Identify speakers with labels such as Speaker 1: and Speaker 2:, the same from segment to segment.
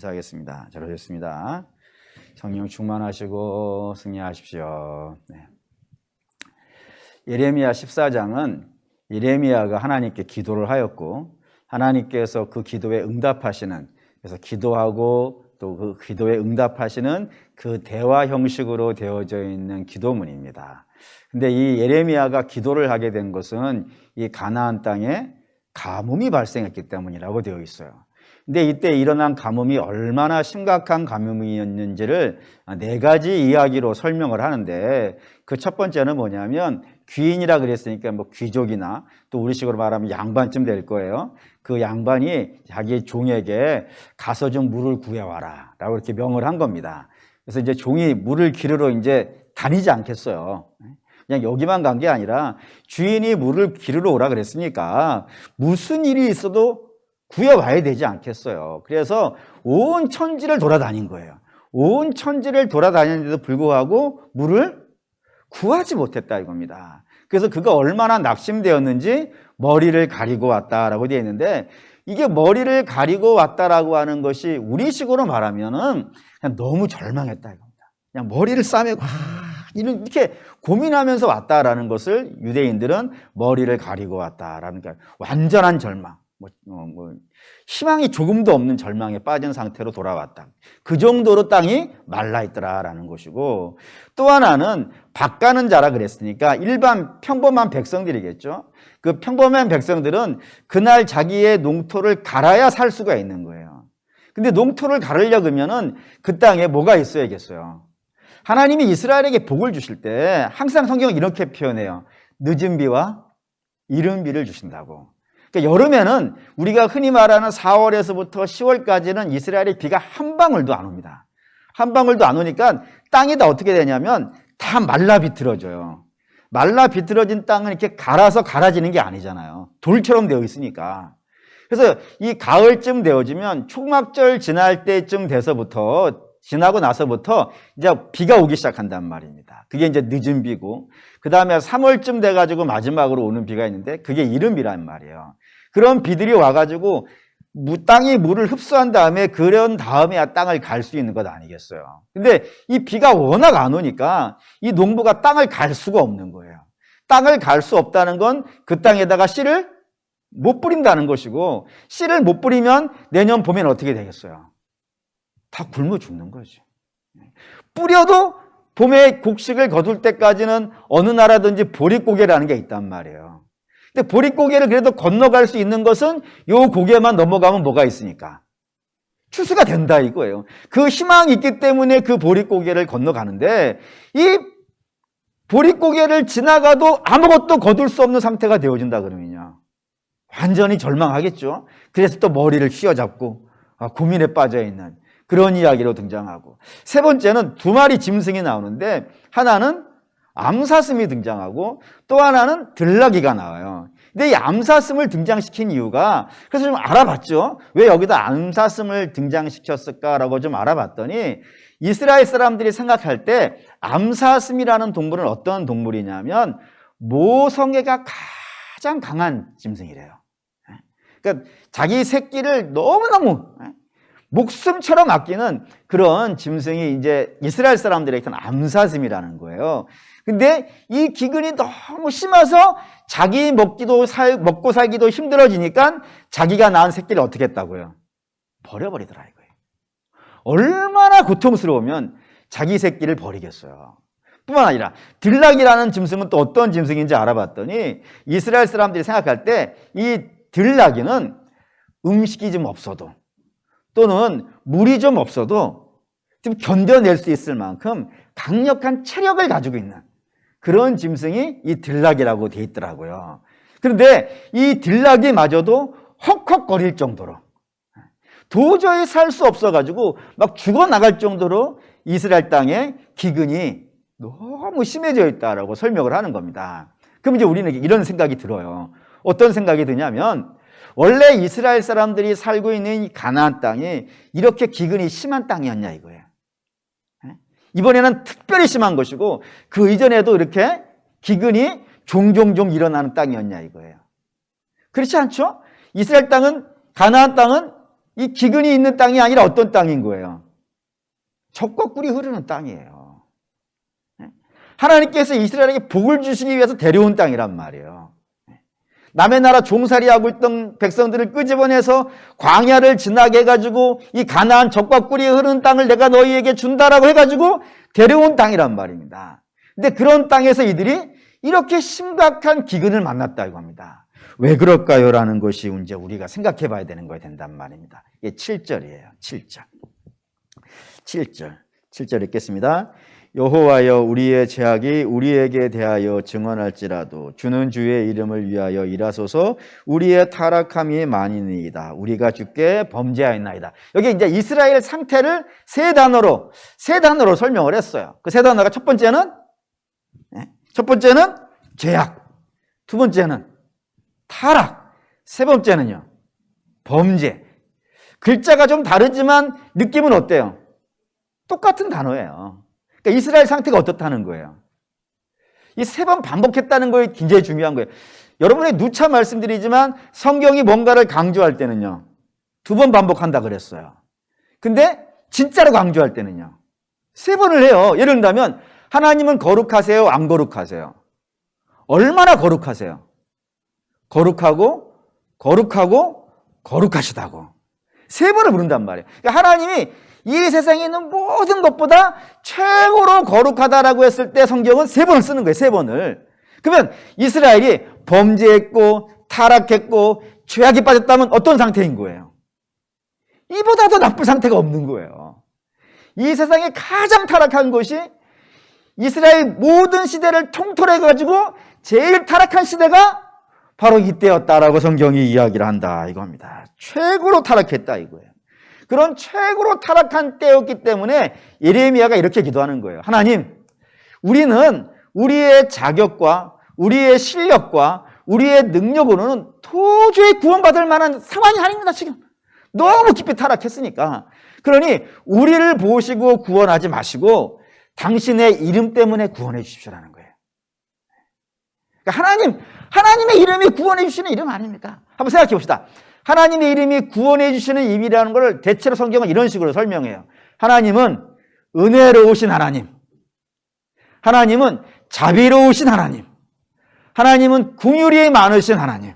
Speaker 1: 인사하겠습니다. 잘 오셨습니다. 성령 충만하시고 승리하십시오. 네. 예레미야 14장은 예레미야가 하나님께 기도를 하였고 하나님께서 그 기도에 응답하시는, 그래서 기도하고 또 그 기도에 응답하시는 그 대화 형식으로 되어져 있는 기도문입니다. 근데 이 예레미야가 기도를 하게 된 것은 이 가나안 땅에 가뭄이 발생했기 때문이라고 되어 있어요. 근데 이때 일어난 가뭄이 얼마나 심각한 가뭄이었는지를 4가지 이야기로 설명을 하는데, 그 첫 번째는 뭐냐면 귀인이라 그랬으니까 뭐 귀족이나 또 우리식으로 말하면 양반쯤 될 거예요. 그 양반이 자기 종에게 가서 좀 물을 구해와라 라고 이렇게 명을 한 겁니다. 그래서 이제 종이 물을 기르러 이제 다니지 않겠어요. 그냥 여기만 간 게 아니라 주인이 물을 기르러 오라 그랬으니까 무슨 일이 있어도 구해와야 되지 않겠어요. 그래서 온 천지를 돌아다닌 거예요. 온 천지를 돌아다녔는데도 불구하고 물을 구하지 못했다 이겁니다. 그래서 그가 얼마나 낙심되었는지 머리를 가리고 왔다라고 되어 있는데, 이게 머리를 가리고 왔다라고 하는 것이 우리식으로 말하면은 그냥 너무 절망했다 이겁니다. 그냥 머리를 싸매고 이렇게 고민하면서 왔다라는 것을 유대인들은 머리를 가리고 왔다라는 게 완전한 절망, 희망이 조금도 없는 절망에 빠진 상태로 돌아왔다. 그 정도로 땅이 말라있더라라는 것이고, 또 하나는 밭 가는 자라 그랬으니까 일반 평범한 백성들이겠죠. 그 평범한 백성들은 그날 자기의 농토를 갈아야 살 수가 있는 거예요. 근데 농토를 가르려면은 그 땅에 뭐가 있어야겠어요? 하나님이 이스라엘에게 복을 주실 때 항상 성경은 이렇게 표현해요. 늦은 비와 이른 비를 주신다고. 그러니까 여름에는 우리가 흔히 말하는 4월에서부터 10월까지는 이스라엘에 비가 한 방울도 안 옵니다. 한 방울도 안 오니까 땅이 다 어떻게 되냐면 다 말라 비틀어져요. 말라 비틀어진 땅은 이렇게 갈아서 갈아지는 게 아니잖아요. 돌처럼 되어 있으니까. 그래서 이 가을쯤 되어지면 초막절 지날 때쯤 지나고 나서부터 이제 비가 오기 시작한단 말입니다. 그게 이제 늦은 비고, 그 다음에 3월쯤 돼가지고 마지막으로 오는 비가 있는데 그게 이른 비란 말이에요. 그런 비들이 와가지고 땅이 물을 흡수한 다음에 그런 다음에야 땅을 갈 수 있는 것 아니겠어요. 근데 이 비가 워낙 안 오니까 이 농부가 땅을 갈 수가 없는 거예요. 땅을 갈 수 없다는 건 그 땅에다가 씨를 못 뿌린다는 것이고, 씨를 못 뿌리면 내년 봄에는 어떻게 되겠어요? 다 굶어 죽는 거지. 뿌려도 봄에 곡식을 거둘 때까지는 어느 나라든지 보릿고개라는 게 있단 말이에요. 근데 보릿고개를 그래도 건너갈 수 있는 것은 요 고개만 넘어가면 뭐가 있으니까 추수가 된다 이거예요. 그 희망이 있기 때문에 그 보릿고개를 건너가는데, 이 보릿고개를 지나가도 아무것도 거둘 수 없는 상태가 되어진다 그러면요, 완전히 절망하겠죠. 그래서 또 머리를 휘어잡고 고민에 빠져있는 그런 이야기로 등장하고, 세 번째는 2마리 짐승이 나오는데 하나는 암사슴이 등장하고 또 하나는 들나귀가 나와요. 근데 이 암사슴을 등장시킨 이유가, 그래서 좀 알아봤죠. 왜 여기다 암사슴을 등장시켰을까라고 좀 알아봤더니, 이스라엘 사람들이 생각할 때 암사슴이라는 동물은 어떤 동물이냐면 모성애가 가장 강한 짐승이래요. 그러니까 자기 새끼를 너무너무 목숨처럼 아끼는 그런 짐승이 이제 이스라엘 사람들에게는 암사슴이라는 거예요. 근데 이 기근이 너무 심해서 자기 먹고 살기도 힘들어지니까 자기가 낳은 새끼를 어떻게 했다고요? 버려버리더라 이거예요. 얼마나 고통스러우면 자기 새끼를 버리겠어요. 뿐만 아니라 들나귀라는 짐승은 또 어떤 짐승인지 알아봤더니, 이스라엘 사람들이 생각할 때 이 들나귀는 음식이 좀 없어도 또는 물이 좀 없어도 좀 견뎌낼 수 있을 만큼 강력한 체력을 가지고 있는 그런 짐승이 이 들나귀라고 돼 있더라고요. 그런데 이 들나귀마저도 헉헉거릴 정도로, 도저히 살 수 없어가지고 막 죽어나갈 정도로 이스라엘 땅에 기근이 너무 심해져 있다라고 설명을 하는 겁니다. 그럼 이제 우리는 이런 생각이 들어요. 어떤 생각이 드냐면, 원래 이스라엘 사람들이 살고 있는 이 가나안 땅이 이렇게 기근이 심한 땅이었냐 이거예요. 이번에는 특별히 심한 것이고, 그 이전에도 이렇게 기근이 종종종 일어나는 땅이었냐 이거예요. 그렇지 않죠? 이스라엘 땅은, 가나안 땅은 이 기근이 있는 땅이 아니라 어떤 땅인 거예요? 젖과 꿀이 흐르는 땅이에요. 하나님께서 이스라엘에게 복을 주시기 위해서 데려온 땅이란 말이에요. 남의 나라 종살이하고 있던 백성들을 끄집어내서 광야를 지나게 해가지고 이 가나안 젖과 꿀이 흐르는 땅을 내가 너희에게 준다라고 해가지고 데려온 땅이란 말입니다. 근데 그런 땅에서 이들이 이렇게 심각한 기근을 만났다고 합니다. 왜 그럴까요? 라는 것이 이제 우리가 생각해 봐야 되는 거야 된단 말입니다. 이게 7절이에요. 7절 읽겠습니다. 여호와여 우리의 죄악이 우리에게 대하여 증언할지라도 주는 주의 이름을 위하여 일하소서. 우리의 타락함이 많이니이다. 우리가 주께 범죄하였나이다. 여기 이제 이스라엘 상태를 세 단어로 설명을 했어요. 그 세 단어가 첫 번째는 죄악, 두 번째는 타락, 세 번째는요 범죄. 글자가 좀 다르지만 느낌은 어때요? 똑같은 단어예요. 그러니까 이스라엘 상태가 어떻다는 거예요. 이 세 번 반복했다는 거에 굉장히 중요한 거예요. 여러분의 누차 말씀드리지만 성경이 뭔가를 강조할 때는요 2번 반복한다 그랬어요. 근데 진짜로 강조할 때는요 3번을 해요. 예를 들면 하나님은 거룩하세요? 안 거룩하세요? 얼마나 거룩하세요? 거룩하고 거룩하시다고 3번을 부른단 말이에요. 그러니까 하나님이 이 세상에 있는 모든 것보다 최고로 거룩하다라고 했을 때 성경은 3번을 쓰는 거예요. 3번을. 그러면 이스라엘이 범죄했고 타락했고 죄악에 빠졌다면 어떤 상태인 거예요? 이보다 더 나쁜 상태가 없는 거예요. 이 세상에 가장 타락한 것이 이스라엘 모든 시대를 통틀어가지고 제일 타락한 시대가 바로 이때였다라고 성경이 이야기를 한다 이겁니다. 최고로 타락했다 이거예요. 그런 최고로 타락한 때였기 때문에 예레미야가 이렇게 기도하는 거예요. 하나님, 우리는 우리의 자격과 우리의 실력과 우리의 능력으로는 도저히 구원받을 만한 상황이 아닙니다. 지금 너무 깊이 타락했으니까. 그러니 우리를 보시고 구원하지 마시고 당신의 이름 때문에 구원해 주십시오라는 거예요. 그러니까 하나님의 이름이 구원해 주시는 이름 아닙니까? 한번 생각해 봅시다. 하나님의 이름이 구원해 주시는 이름이라는 걸 대체로 성경은 이런 식으로 설명해요. 하나님은 은혜로우신 하나님, 하나님은 자비로우신 하나님, 하나님은 긍휼이 많으신 하나님,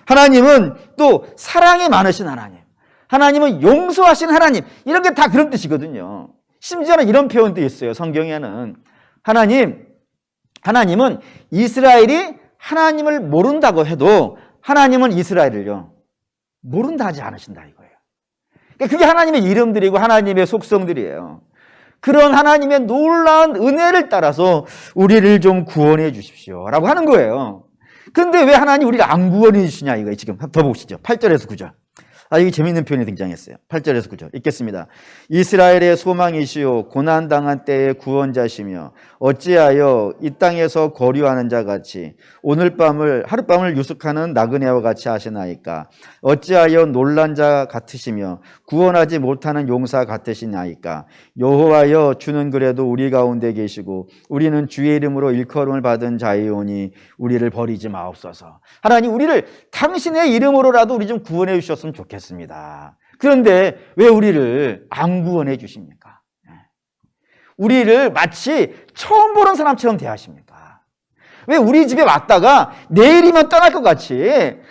Speaker 1: 하나님은 또 사랑이 많으신 하나님, 하나님은 용서하신 하나님. 이런 게 다 그런 뜻이거든요. 심지어는 이런 표현도 있어요. 성경에는 하나님은 이스라엘이 하나님을 모른다고 해도 하나님은 이스라엘을요 모른다 하지 않으신다 이거예요. 그게 하나님의 이름들이고 하나님의 속성들이에요. 그런 하나님의 놀라운 은혜를 따라서 우리를 좀 구원해 주십시오 라고 하는 거예요. 그런데 왜 하나님 우리를 안 구원해 주시냐 이거예요. 지금 더 보시죠. 8절에서 9절. 이게 재미있는 표현이 등장했어요. 8절에서 9절 읽겠습니다. 이스라엘의 소망이시요 고난당한 때의 구원자시며 어찌하여 이 땅에서 거류하는 자같이 오늘 밤을 하룻밤을 유숙하는 나그네와 같이 하시나이까. 어찌하여 놀란 자 같으시며 구원하지 못하는 용사 같으시나이까. 여호와여 주는 그래도 우리 가운데 계시고 우리는 주의 이름으로 일컬음을 받은 자이오니 우리를 버리지 마옵소서. 하나님 우리를 당신의 이름으로라도 우리 좀 구원해 주셨으면 좋겠습니다. 그런데 왜 우리를 안 구원해 주십니까? 우리를 마치 처음 보는 사람처럼 대하십니까? 왜 우리 집에 왔다가 내일이면 떠날 것 같이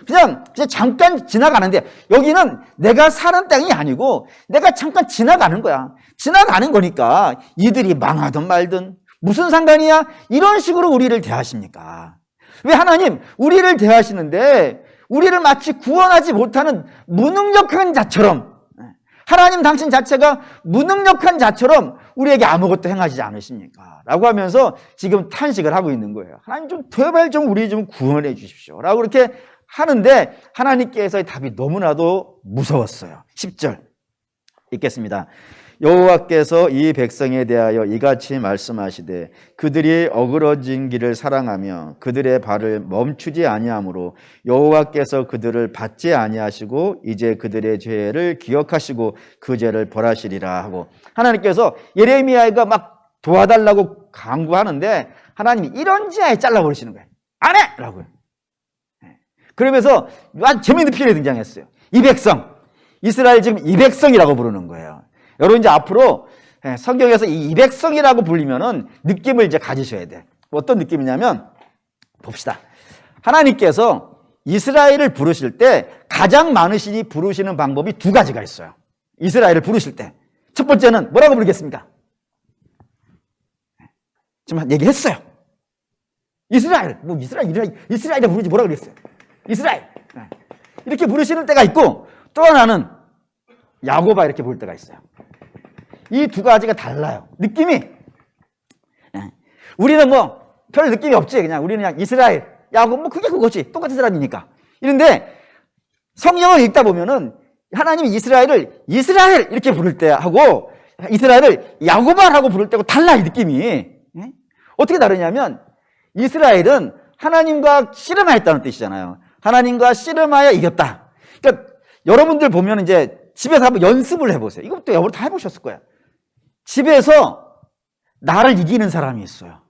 Speaker 1: 그냥 잠깐 지나가는데, 여기는 내가 사는 땅이 아니고 내가 잠깐 지나가는 거야. 지나가는 거니까 이들이 망하든 말든 무슨 상관이야? 이런 식으로 우리를 대하십니까? 왜 하나님 우리를 대하시는데 우리를 마치 구원하지 못하는 무능력한 자처럼, 하나님 당신 자체가 무능력한 자처럼 우리에게 아무것도 행하지 않으십니까? 라고 하면서 지금 탄식을 하고 있는 거예요. 하나님 좀 제발 좀 우리 좀 구원해 주십시오 라고 그렇게 하는데 하나님께서의 답이 너무나도 무서웠어요. 10절 읽겠습니다. 여호와께서 이 백성에 대하여 이같이 말씀하시되 그들이 어그러진 길을 사랑하며 그들의 발을 멈추지 아니하므로 여호와께서 그들을 받지 아니하시고 이제 그들의 죄를 기억하시고 그 죄를 벌하시리라 하고, 하나님께서 예레미야가 막 도와달라고 강구하는데 하나님이 이런지 아예 잘라버리시는 거예요. 안 해! 라고요. 그러면서 아주 재미있는 표현이 등장했어요. 이 이스라엘 지금 이 백성이라고 부르는 거예요. 여러분 이제 앞으로 성경에서 이 백성이라고 불리면은 느낌을 이제 가지셔야 돼. 어떤 느낌이냐면 봅시다. 하나님께서 이스라엘을 부르실 때 가장 많으시니 부르시는 방법이 두 가지가 있어요. 이스라엘을 부르실 때. 첫 번째는 뭐라고 부르겠습니까? 지금 얘기했어요. 이스라엘. 이스라엘이라 부르지 뭐라 그랬어요? 이스라엘. 이렇게 부르시는 때가 있고 또 하나는 야고바 이렇게 부를 때가 있어요. 이 두 가지가 달라요. 느낌이. 우리는 뭐 별 느낌이 없지. 우리는 그냥 이스라엘, 야곱 뭐 그게 그거지. 똑같은 사람이니까. 이런데 성경을 읽다 보면은 하나님이 이스라엘을 이스라엘 이렇게 부를 때 하고 이스라엘을 야고바라고 부를 때고 달라 이 느낌이. 어떻게 다르냐면 이스라엘은 하나님과 씨름하였다는 뜻이잖아요. 하나님과 씨름하여 이겼다. 그러니까 여러분들 보면 이제 집에서 한번 연습을 해보세요. 이것도 여러분 다 해보셨을 거야. 집에서 나를 이기는 사람이 있어요.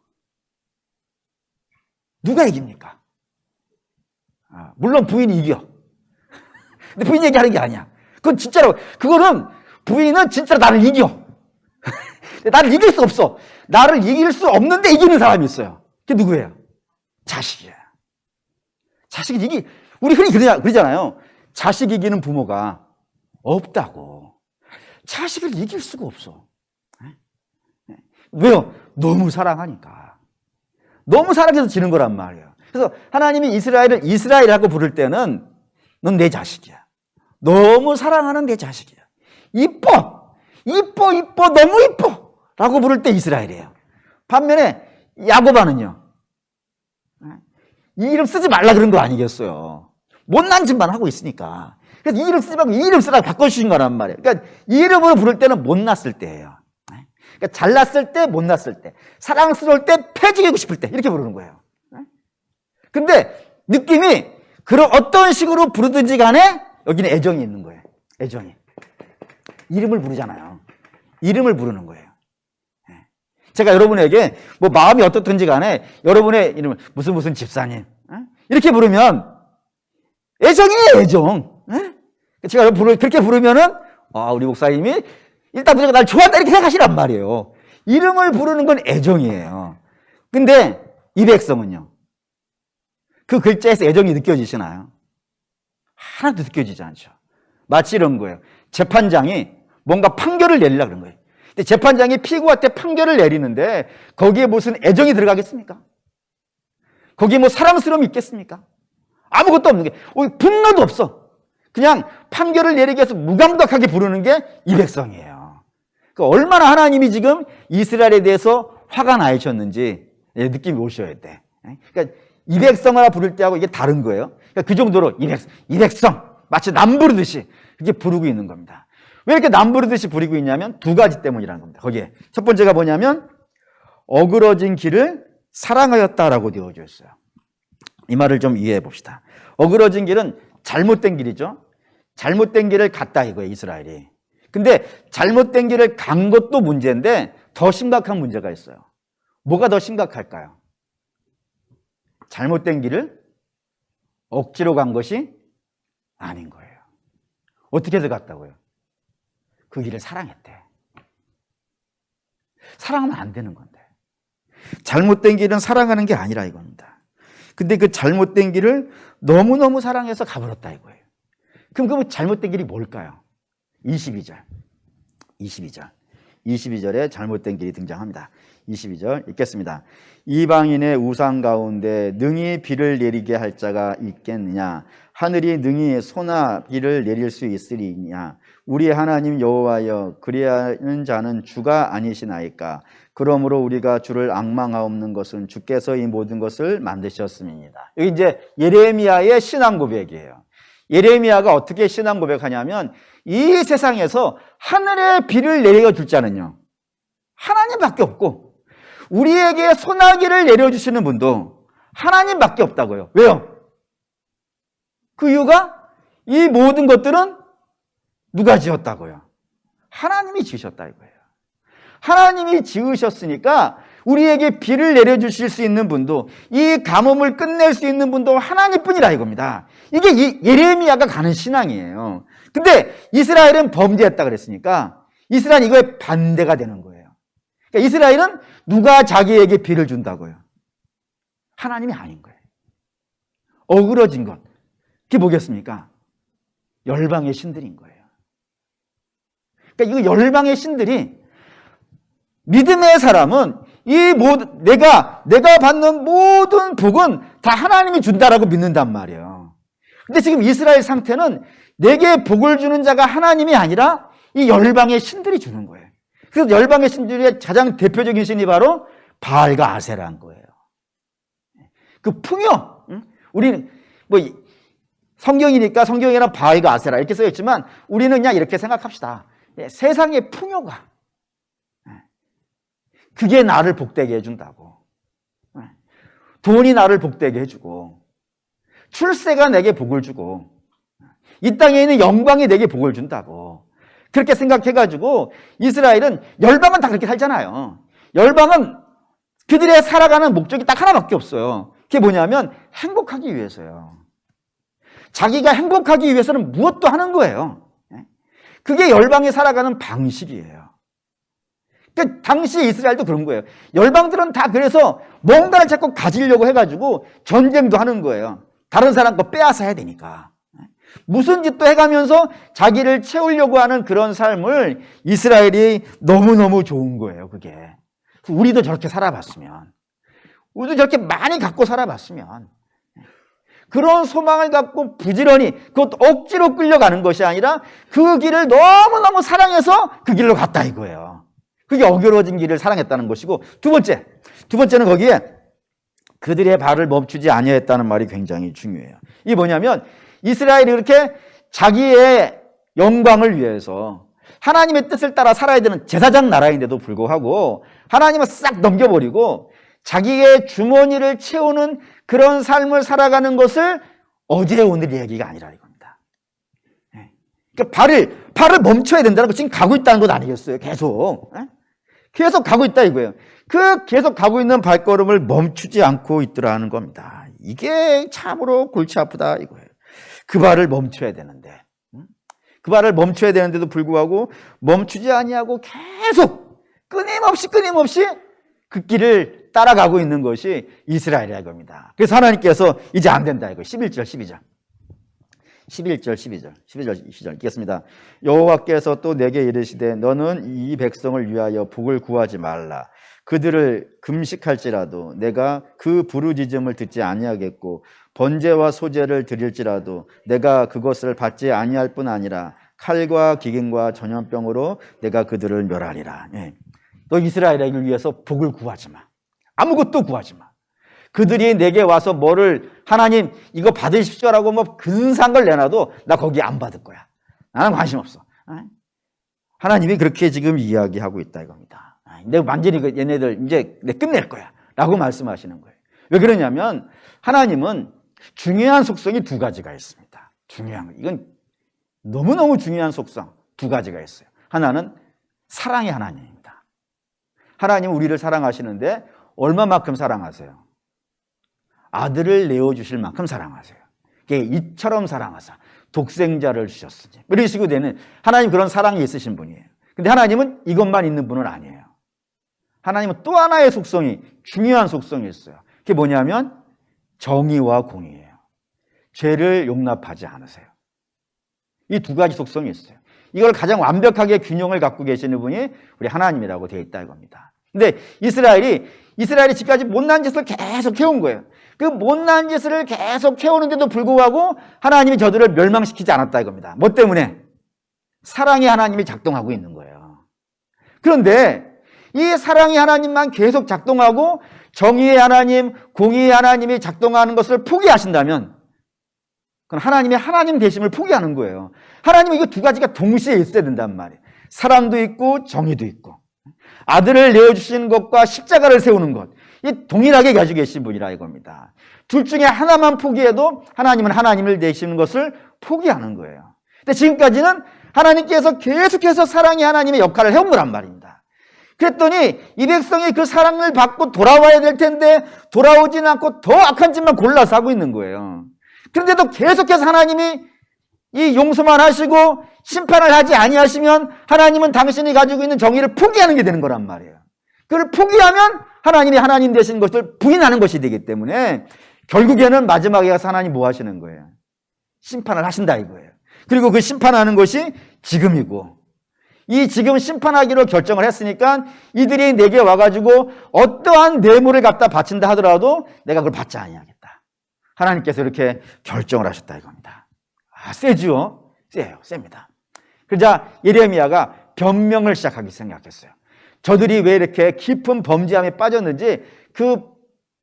Speaker 1: 누가 이깁니까? 물론 부인이 이겨. 근데 부인 얘기하는 게 아니야. 그건 진짜로, 그거는 부인은 진짜로 나를 이겨. 나를 이길 수 없어. 나를 이길 수 없는데 이기는 사람이 있어요. 그게 누구예요? 자식이야. 자식이 우리 흔히 그러잖아요. 자식 이기는 부모가 없다고. 자식을 이길 수가 없어. 왜요? 너무 사랑하니까. 너무 사랑해서 지는 거란 말이에요. 그래서 하나님이 이스라엘을 이스라엘이라고 부를 때는 넌 내 자식이야. 너무 사랑하는 내 자식이야. 이뻐, 너무 이뻐 라고 부를 때 이스라엘이에요. 반면에 야고바는요. 이 이름 쓰지 말라 그런 거 아니겠어요. 못난 짓만 하고 있으니까. 그래서 이 이름 쓰지 말고 이 이름 쓰라고 바꿔주신 거란 말이에요. 그러니까 이 이름으로 부를 때는 못났을 때예요. 그러니까 잘났을 때, 못났을 때, 사랑스러울 때, 패지고 싶을 때 이렇게 부르는 거예요. 근데 느낌이 그런 어떤 식으로 부르든지 간에 여기는 애정이 있는 거예요. 애정이. 이름을 부르잖아요. 이름을 부르는 거예요. 제가 여러분에게 뭐 마음이 어떻든지 간에 여러분의 이름을 무슨 집사님 이렇게 부르면 애정이에요, 애정. 제가 그렇게 부르면은 우리 목사님이 일단 무조건 날 좋아한다 이렇게 생각하시란 말이에요. 이름을 부르는 건 애정이에요. 근데 이 백성은요. 그 글자에서 애정이 느껴지시나요? 하나도 느껴지지 않죠. 마치 이런 거예요. 재판장이 뭔가 판결을 내리려고 그런 거예요. 근데 재판장이 피고한테 판결을 내리는데 거기에 무슨 애정이 들어가겠습니까? 거기에 뭐 사랑스러움이 있겠습니까? 아무것도 없는 게 분노도 없어. 그냥 판결을 내리기 위해서 무감각하게 부르는 게 이 백성이에요. 그러니까 얼마나 하나님이 지금 이스라엘에 대해서 화가 나셨는지 느낌이 오셔야 돼. 그러니까 이 백성을 부를 때하고 이게 다른 거예요. 그러니까 그 정도로 이 백성 마치 남 부르듯이 그렇게 부르고 있는 겁니다. 왜 이렇게 남 부르듯이 부르고 있냐면 두 가지 때문이라는 겁니다. 거기에 첫 번째가 뭐냐면 어그러진 길을 사랑하였다라고 되어져 있어요. 이 말을 좀 이해해 봅시다. 어그러진 길은 잘못된 길이죠. 잘못된 길을 갔다 이거예요, 이스라엘이. 근데 잘못된 길을 간 것도 문제인데 더 심각한 문제가 있어요. 뭐가 더 심각할까요? 잘못된 길을 억지로 간 것이 아닌 거예요. 어떻게 해서 갔다고요? 그 길을 사랑했대. 사랑하면 안 되는 건데. 잘못된 길은 사랑하는 게 아니라 이겁니다. 근데 그 잘못된 길을 너무너무 사랑해서 가버렸다 이거예요. 그럼 그 잘못된 길이 뭘까요? 22절에 잘못된 길이 등장합니다. 22절 읽겠습니다. 이방인의 우상 가운데 능히 비를 내리게 할 자가 있겠느냐? 하늘이 능히 소나 비를 내릴 수 있으리냐? 우리 하나님 여호와여, 그리하는 자는 주가 아니시나이까? 그러므로 우리가 주를 앙망하옵는 것은 주께서 이 모든 것을 만드셨음이니이다. 여기 이제 예레미야의 신앙 고백이에요. 예레미야가 어떻게 신앙 고백하냐면 이 세상에서 하늘의 비를 내려줄 자는요, 하나님밖에 없고 우리에게 소나기를 내려주시는 분도 하나님밖에 없다고요. 왜요? 그 이유가 이 모든 것들은 누가 지었다고요? 하나님이 지으셨다 이거예요. 하나님이 지으셨으니까 우리에게 비를 내려주실 수 있는 분도, 이 가뭄을 끝낼 수 있는 분도 하나님뿐이라 이겁니다. 이게 예레미야가 가는 신앙이에요. 근데 이스라엘은 범죄했다 그랬으니까 이스라엘은 이거에 반대가 되는 거예요. 그러니까 이스라엘은 누가 자기에게 비를 준다고요? 하나님이 아닌 거예요. 어그러진 것. 그게 뭐겠습니까? 열방의 신들인 거예요. 그러니까 이거 열방의 신들이, 믿음의 사람은 이 모든, 내가 받는 모든 복은 다 하나님이 준다라고 믿는단 말이에요. 근데 지금 이스라엘 상태는 내게 복을 주는 자가 하나님이 아니라 이 열방의 신들이 주는 거예요. 그래서 열방의 신들의 가장 대표적인 신이 바로 바알과 아세라인 거예요. 그 풍요, 우리는 뭐 성경이니까 성경에는 바알과 아세라 이렇게 써 있지만 우리는 그냥 이렇게 생각합시다. 세상의 풍요가, 그게 나를 복되게 해준다고. 돈이 나를 복되게 해주고, 출세가 내게 복을 주고, 이 땅에 있는 영광이 내게 복을 준다고. 그렇게 생각해가지고 이스라엘은, 열방은 다 그렇게 살잖아요. 열방은 그들의 살아가는 목적이 딱 하나밖에 없어요. 그게 뭐냐면 행복하기 위해서요. 자기가 행복하기 위해서는 무엇도 하는 거예요. 그게 열방이 살아가는 방식이에요. 그러니까 당시 이스라엘도 그런 거예요. 열방들은 다 그래서 뭔가를 자꾸 가지려고 해가지고 전쟁도 하는 거예요. 다른 사람 거 빼앗아야 되니까. 무슨 짓도 해가면서 자기를 채우려고 하는 그런 삶을 이스라엘이 너무너무 좋은 거예요, 그게. 우리도 저렇게 살아봤으면, 우리도 저렇게 많이 갖고 살아봤으면, 그런 소망을 갖고 부지런히, 그것도 억지로 끌려가는 것이 아니라 그 길을 너무너무 사랑해서 그 길로 갔다 이거예요. 그게 어겨워진 길을 사랑했다는 것이고, 두 번째는 거기에 그들의 발을 멈추지 아니했다는 말이 굉장히 중요해요. 이게 뭐냐면 이스라엘이 이렇게 자기의 영광을 위해서 하나님의 뜻을 따라 살아야 되는 제사장 나라인데도 불구하고 하나님을 싹 넘겨버리고 자기의 주머니를 채우는 그런 삶을 살아가는 것을 어제 오늘 얘기가 아니라 이겁니다. 그러니까 발을 멈춰야 된다는 거, 지금 가고 있다는 것 아니겠어요? 계속 가고 있다 이거예요. 그 계속 가고 있는 발걸음을 멈추지 않고 있더라는 겁니다. 이게 참으로 골치 아프다 이거예요. 그 발을 멈춰야 되는데, 그 발을 멈춰야 되는데도 불구하고 멈추지 아니하고 계속 끊임없이 그 길을 따라가고 있는 것이 이스라엘이라 이겁니다. 그래서 하나님께서 이제 안 된다 이거. 11절 12절 읽겠습니다. 여호와께서 또 내게 이르시되 너는 이 백성을 위하여 복을 구하지 말라. 그들을 금식할지라도 내가 그 부르짖음을 듣지 아니하겠고 번제와 소제를 드릴지라도 내가 그것을 받지 아니할 뿐 아니라 칼과 기근과 전염병으로 내가 그들을 멸하리라. 너 이스라엘을 위해서 복을 구하지 마. 아무것도 구하지 마. 그들이 내게 와서 뭐를, 하나님 이거 받으십시오라고 뭐 근사한 걸 내놔도 나 거기 안 받을 거야. 나는 관심 없어. 하나님이 그렇게 지금 이야기하고 있다 이겁니다. 내가 완전히 얘네들 이제 내 끝낼 거야 라고 말씀하시는 거예요. 왜 그러냐면 하나님은 중요한 속성이 두 가지가 있습니다. 이건 너무너무 중요한 속성 두 가지가 있어요. 하나는 사랑의 하나님입니다. 하나님은 우리를 사랑하시는데 얼마만큼 사랑하세요? 아들을 내어주실 만큼 사랑하세요. 이처럼 사랑하사 독생자를 주셨으니, 이런 식으로 되는, 하나님 그런 사랑이 있으신 분이에요. 근데 하나님은 이것만 있는 분은 아니에요. 하나님은 또 하나의 속성이, 중요한 속성이 있어요. 그게 뭐냐면 정의와 공의예요. 죄를 용납하지 않으세요. 이 두 가지 속성이 있어요. 이걸 가장 완벽하게 균형을 갖고 계시는 분이 우리 하나님이라고 되어 있다 이겁니다. 근데 이스라엘이 지금까지 못난 짓을 계속 해온 거예요. 그 못난 짓을 계속 해오는데도 불구하고 하나님이 저들을 멸망시키지 않았다 이겁니다. 뭐 때문에? 사랑의 하나님이 작동하고 있는 거예요. 그런데 이 사랑의 하나님만 계속 작동하고 정의의 하나님, 공의의 하나님이 작동하는 것을 포기하신다면 그건 하나님의 하나님 되심을 포기하는 거예요. 하나님은 이거 두 가지가 동시에 있어야 된단 말이에요. 사랑도 있고 정의도 있고, 아들을 내어주시는 것과 십자가를 세우는 것, 이 동일하게 가지고 계신 분이라 이겁니다. 둘 중에 하나만 포기해도 하나님은 하나님을 되시는 것을 포기하는 거예요. 근데 지금까지는 하나님께서 계속해서 사랑의 하나님의 역할을 해온 거란 말입니다. 그랬더니 이 백성이 그 사랑을 받고 돌아와야 될 텐데 돌아오지는 않고 더 악한 짓만 골라서 하고 있는 거예요. 그런데도 계속해서 하나님이 이 용서만 하시고 심판을 하지 아니하시면 하나님은 당신이 가지고 있는 정의를 포기하는 게 되는 거란 말이에요. 그걸 포기하면 하나님이 하나님 되신 것을 부인하는 것이 되기 때문에 결국에는 마지막에 가서 하나님 뭐 하시는 거예요? 심판을 하신다 이거예요. 그리고 그 심판하는 것이 지금이고, 이 지금 심판하기로 결정을 했으니까 이들이 내게 와가지고 어떠한 뇌물을 갖다 바친다 하더라도 내가 그걸 받지 아니하겠다. 하나님께서 이렇게 결정을 하셨다 이겁니다. 세죠? 세요. 셉니다. 그러자 예레미야가 변명을 시작하기 생각했어요. 저들이 왜 이렇게 깊은 범죄함에 빠졌는지 그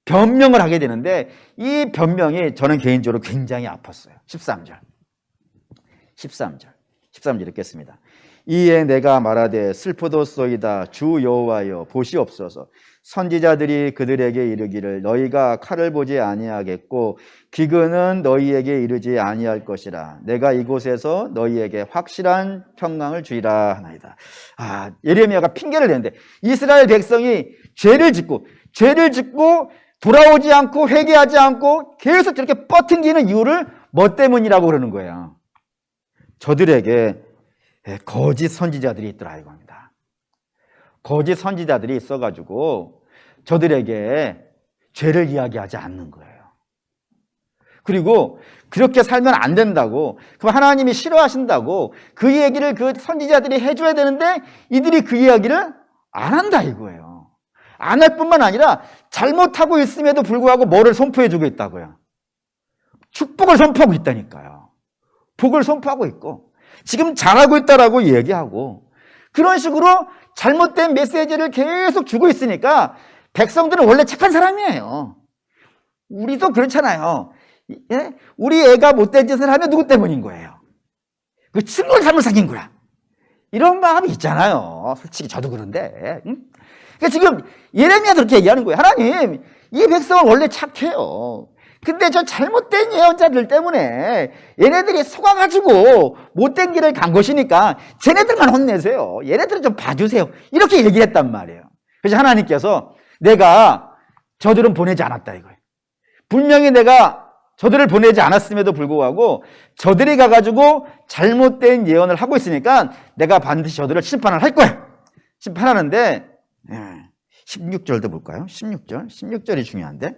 Speaker 1: 변명을 하게 되는데, 이 변명이 저는 개인적으로 굉장히 아팠어요. 13절 읽겠습니다. 이에 내가 말하되 슬프도소이다. 주 여호와여 보시옵소서. 선지자들이 그들에게 이르기를 너희가 칼을 보지 아니하겠고 기근은 너희에게 이르지 아니할 것이라. 내가 이곳에서 너희에게 확실한 평강을 주리라 하나이다. 예레미야가 핑계를 대는데 이스라엘 백성이 죄를 짓고 돌아오지 않고 회개하지 않고 계속 저렇게 뻗팅기는 이유를 뭐 때문이라고 그러는 거예요. 저들에게 거짓 선지자들이 있더라 이겁니다. 거짓 선지자들이 있어가지고 저들에게 죄를 이야기하지 않는 거예요. 그리고 그렇게 살면 안 된다고, 그럼 하나님이 싫어하신다고 그 얘기를 그 선지자들이 해줘야 되는데 이들이 그 이야기를 안 한다 이거예요. 안 할 뿐만 아니라 잘못하고 있음에도 불구하고 뭐를 선포해주고 있다고요? 축복을 선포하고 있다니까요. 복을 선포하고 있고 지금 잘하고 있다라고 얘기하고 그런 식으로 잘못된 메시지를 계속 주고 있으니까 백성들은 원래 착한 사람이에요. 우리도 그렇잖아요. 예? 우리 애가 못된 짓을 하면 누구 때문인 거예요? 그 친구를 잘못 사귄 거야. 이런 마음이 있잖아요. 솔직히 저도 그런데. 응? 그러니까 지금 예레미야도 그렇게 얘기하는 거예요. 하나님, 이 백성은 원래 착해요. 근데 저 잘못된 예언자들 때문에 얘네들이 속아가지고 못된 길을 간 것이니까 쟤네들만 혼내세요. 얘네들은 좀 봐주세요. 이렇게 얘기했단 말이에요. 그래서 하나님께서 내가 저들은 보내지 않았다 이거예요. 분명히 내가 저들을 보내지 않았음에도 불구하고 저들이 가가지고 잘못된 예언을 하고 있으니까 내가 반드시 저들을 심판을 할 거야. 심판하는데 16절도 볼까요? 16절이 중요한데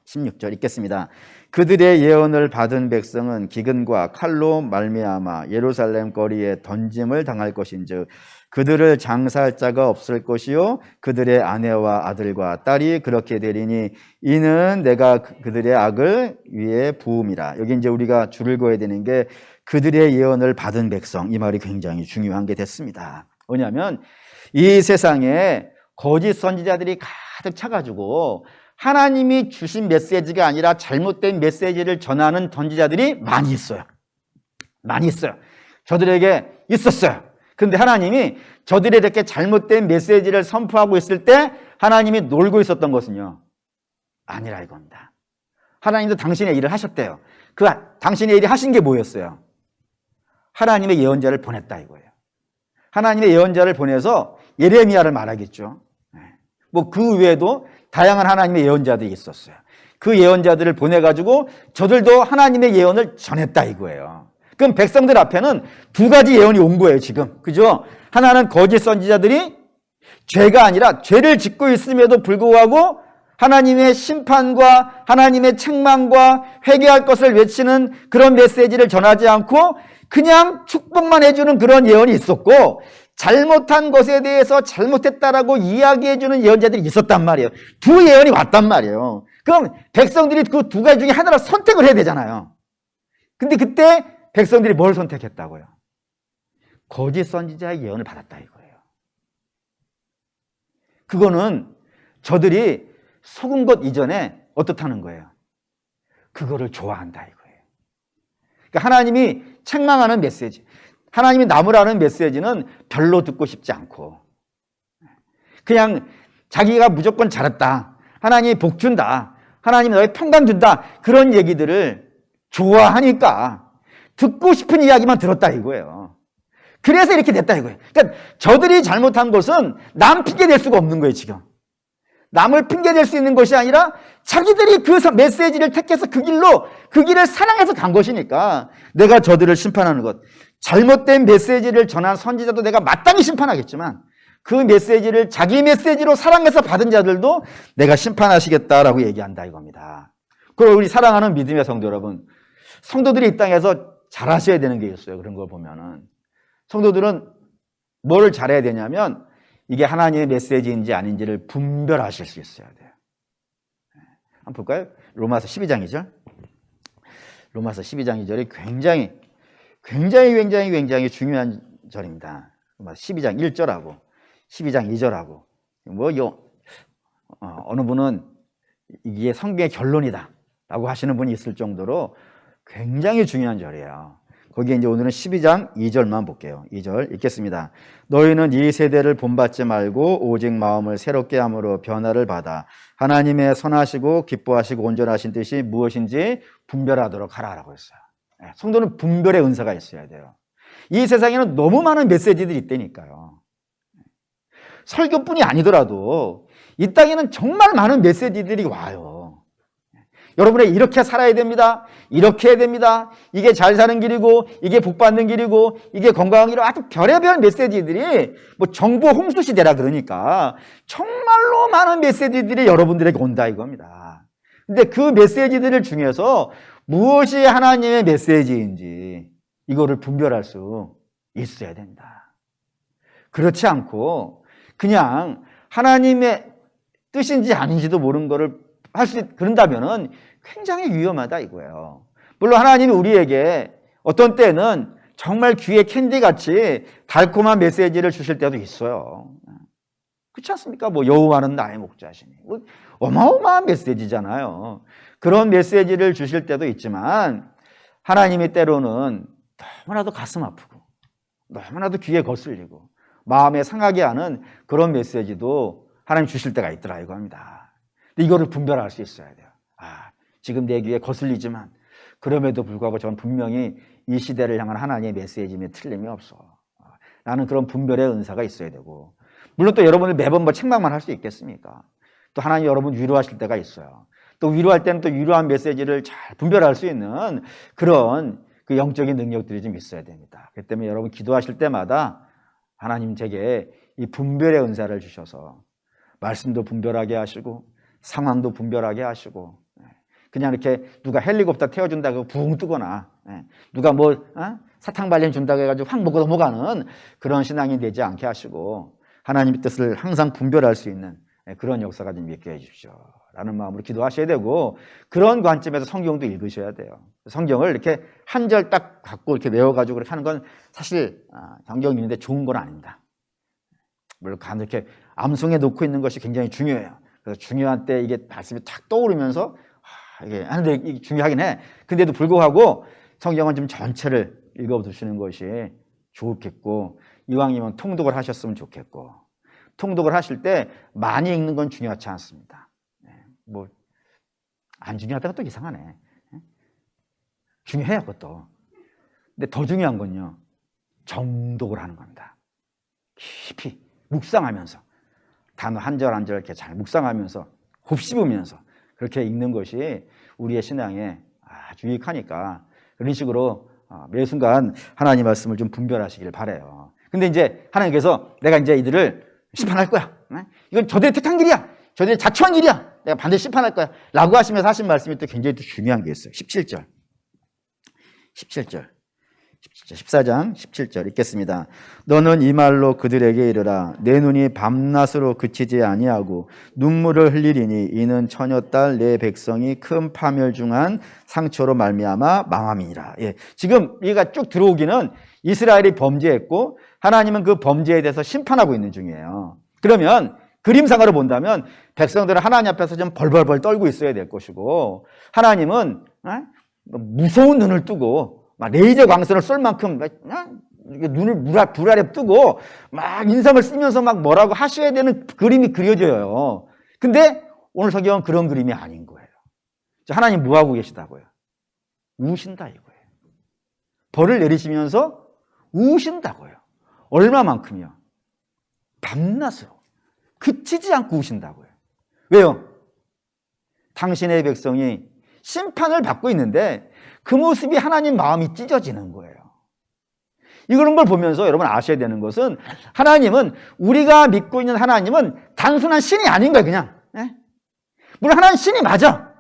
Speaker 1: 16절 읽겠습니다. 그들의 예언을 받은 백성은 기근과 칼로 말미암아 예루살렘 거리에 던짐을 당할 것인즉 그들을 장사할 자가 없을 것이요 그들의 아내와 아들과 딸이 그렇게 되리니 이는 내가 그들의 악을 위에 부음이라. 여기 이제 우리가 줄을 그어야 되는 게 그들의 예언을 받은 백성, 이 말이 굉장히 중요한 게 됐습니다. 뭐냐면 이 세상에 거짓 선지자들이 가득 차가지고 하나님이 주신 메시지가 아니라 잘못된 메시지를 전하는 선지자들이 많이 있어요. 많이 있어요. 저들에게 있었어요. 그런데 하나님이 저들이 이렇게 잘못된 메시지를 선포하고 있을 때 하나님이 놀고 있었던 것은요, 아니라 이겁니다. 하나님도 당신의 일을 하셨대요. 그 당신의 일이 하신 게 뭐였어요? 하나님의 예언자를 보냈다 이거예요. 하나님의 예언자를 보내서 예레미야를 말하겠죠. 뭐 그 외에도 다양한 하나님의 예언자들이 있었어요. 그 예언자들을 보내가지고 저들도 하나님의 예언을 전했다 이거예요. 그럼 백성들 앞에는 두 가지 예언이 온 거예요 지금. 그죠? 하나는 거짓 선지자들이 죄가 아니라 죄를 짓고 있음에도 불구하고 하나님의 심판과 하나님의 책망과 회개할 것을 외치는 그런 메시지를 전하지 않고 그냥 축복만 해주는 그런 예언이 있었고, 잘못한 것에 대해서 잘못했다라고 이야기해주는 예언자들이 있었단 말이에요. 두 예언이 왔단 말이에요. 그럼 백성들이 그 두 가지 중에 하나를 선택을 해야 되잖아요. 근데 그때 백성들이 뭘 선택했다고요? 거짓 선지자의 예언을 받았다 이거예요. 그거는 저들이 속은 것 이전에 어떻다는 거예요? 그거를 좋아한다 이거예요. 그러니까 하나님이 책망하는 메시지, 하나님이 나무라는 메시지는 별로 듣고 싶지 않고 그냥 자기가 무조건 잘했다, 하나님이 복 준다, 하나님이 너의 평강 준다, 그런 얘기들을 좋아하니까 듣고 싶은 이야기만 들었다 이거예요. 그래서 이렇게 됐다 이거예요. 그러니까 저들이 잘못한 것은 남 핑계 댈 수가 없는 거예요, 지금. 남을 핑계 댈 수 있는 것이 아니라 자기들이 그 메시지를 택해서 그 길을 사랑해서 간 것이니까 내가 저들을 심판하는 것. 잘못된 메시지를 전한 선지자도 내가 마땅히 심판하겠지만 그 메시지를 자기 메시지로 사랑해서 받은 자들도 내가 심판하시겠다라고 얘기한다 이겁니다. 그리고 우리 사랑하는 믿음의 성도 여러분, 성도들이 이 땅에서 잘하셔야 되는 게 있어요. 그런 걸 보면은 성도들은 뭐를 잘해야 되냐면 이게 하나님의 메시지인지 아닌지를 분별하실 수 있어야 돼요. 한번 볼까요? 로마서 12장 2절. 로마서 12장 2절이 굉장히 중요한 절입니다. 로마서 12장 1절하고 12장 2절하고 어느 분은 이게 성경의 결론이다 라고 하시는 분이 있을 정도로 굉장히 중요한 절이에요. 거기에 이제 오늘은 12장 2절만 볼게요. 2절 읽겠습니다. 너희는 이 세대를 본받지 말고 오직 마음을 새롭게 함으로 변화를 받아 하나님의 선하시고 기뻐하시고 온전하신 뜻이 무엇인지 분별하도록 하라라고 했어요. 성도는 분별의 은사가 있어야 돼요. 이 세상에는 너무 많은 메시지들이 있다니까요. 설교뿐이 아니더라도 이 땅에는 정말 많은 메시지들이 와요. 여러분이 이렇게 살아야 됩니다. 이렇게 해야 됩니다. 이게 잘 사는 길이고 이게 복 받는 길이고 이게 건강한 길이고 아주 별의별 메시지들이 뭐 정보 홍수 시대라 그러니까 정말로 많은 메시지들이 여러분들에게 온다 이겁니다. 근데 그 메시지들 중에서 무엇이 하나님의 메시지인지 이거를 분별할 수 있어야 된다. 그렇지 않고 그냥 하나님의 뜻인지 아닌지도 모르는 거를 그런다면은 굉장히 위험하다 이거예요. 물론 하나님이 우리에게 어떤 때는 정말 귀의 캔디같이 달콤한 메시지를 주실 때도 있어요. 그렇지 않습니까? 뭐 여호와는 나의 목자시니 어마어마한 메시지잖아요. 그런 메시지를 주실 때도 있지만 하나님이 때로는 너무나도 가슴 아프고 너무나도 귀에 거슬리고 마음에 상하게 하는 그런 메시지도 하나님 주실 때가 있더라 이겁니다. 근데 이거를 분별할 수 있어야 돼요. 지금 내 귀에 거슬리지만 그럼에도 불구하고 저는 분명히 이 시대를 향한 하나님의 메시지에 틀림이 없어. 나는 그런 분별의 은사가 있어야 되고 물론 또 여러분들 매번 뭐 책망만 할 수 있겠습니까? 또 하나님 여러분 위로하실 때가 있어요. 또 위로할 때는 또 위로한 메시지를 잘 분별할 수 있는 그런 그 영적인 능력들이 좀 있어야 됩니다. 그렇기 때문에 여러분 기도하실 때마다 하나님 제게 이 분별의 은사를 주셔서 말씀도 분별하게 하시고 상황도 분별하게 하시고 그냥 이렇게 누가 헬리콥터 태워준다고 붕 뜨거나 누가 뭐 사탕 발림 준다고 해가지고 확 먹고 넘어가는 그런 신앙이 되지 않게 하시고 하나님의 뜻을 항상 분별할 수 있는 그런 역사가 좀 있게 해주십시오 라는 마음으로 기도하셔야 되고 그런 관점에서 성경도 읽으셔야 돼요. 성경을 이렇게 한 절 딱 갖고 이렇게 외워가지고 그렇게 하는 건 사실 성경 읽는데 좋은 건 아닙니다. 물론 이렇게 암송해 놓고 있는 것이 굉장히 중요해요. 그래서 중요한 때 이게 말씀이 탁 떠오르면서 이게 하는데 이게 중요하긴 해. 근데도 불구하고 성경은 좀 전체를 읽어두시는 것이 좋겠고 이왕이면 통독을 하셨으면 좋겠고 통독을 하실 때 많이 읽는 건 중요하지 않습니다. 뭐 안 중요하다가 또 이상하네. 중요해요 그것도. 근데 더 중요한 건요 정독을 하는 겁니다. 깊이 묵상하면서 단어 한 절 한 절 이렇게 잘 묵상하면서 곱씹으면서 그렇게 읽는 것이 우리의 신앙에 아주 유익하니까 그런 식으로 매 순간 하나님 말씀을 좀 분별하시길 바라요. 근데 이제 하나님께서 내가 이제 이들을 심판할 거야. 이건 저들의 택한 길이야. 저들의 자초한 길이야. 내가 반드시 심판할 거야. 라고 하시면서 하신 말씀이 또 굉장히 또 중요한 게 있어요. 17절. 14장 17절 읽겠습니다. 너는 이 말로 그들에게 이르라. 내 눈이 밤낮으로 그치지 아니하고 눈물을 흘리리니 이는 처녀딸 내 백성이 큰 파멸 중한 상처로 말미암아 망함이니라. 지금 얘가 쭉 들어오기는 이스라엘이 범죄했고 하나님은 그 범죄에 대해서 심판하고 있는 중이에요. 그러면 그림상으로 본다면 백성들은 하나님 앞에서 좀 벌벌벌 떨고 있어야 될 것이고 하나님은 무서운 눈을 뜨고 막 레이저 광선을 쏠 만큼 눈을 불 아래 뜨고 막 인상을 쓰면서 막 뭐라고 하셔야 되는 그림이 그려져요. 근데 오늘 성경은 그런 그림이 아닌 거예요. 하나님 뭐 하고 계시다고요? 우신다 이거예요. 벌을 내리시면서 우신다고요. 얼마만큼이요? 밤낮으로 그치지 않고 우신다고요. 왜요? 당신의 백성이 심판을 받고 있는데 그 모습이 하나님 마음이 찢어지는 거예요. 이런 걸 보면서 여러분 아셔야 되는 것은 하나님은, 우리가 믿고 있는 하나님은 단순한 신이 아닌 거예요. 그냥. 물론 하나님 신이 맞아.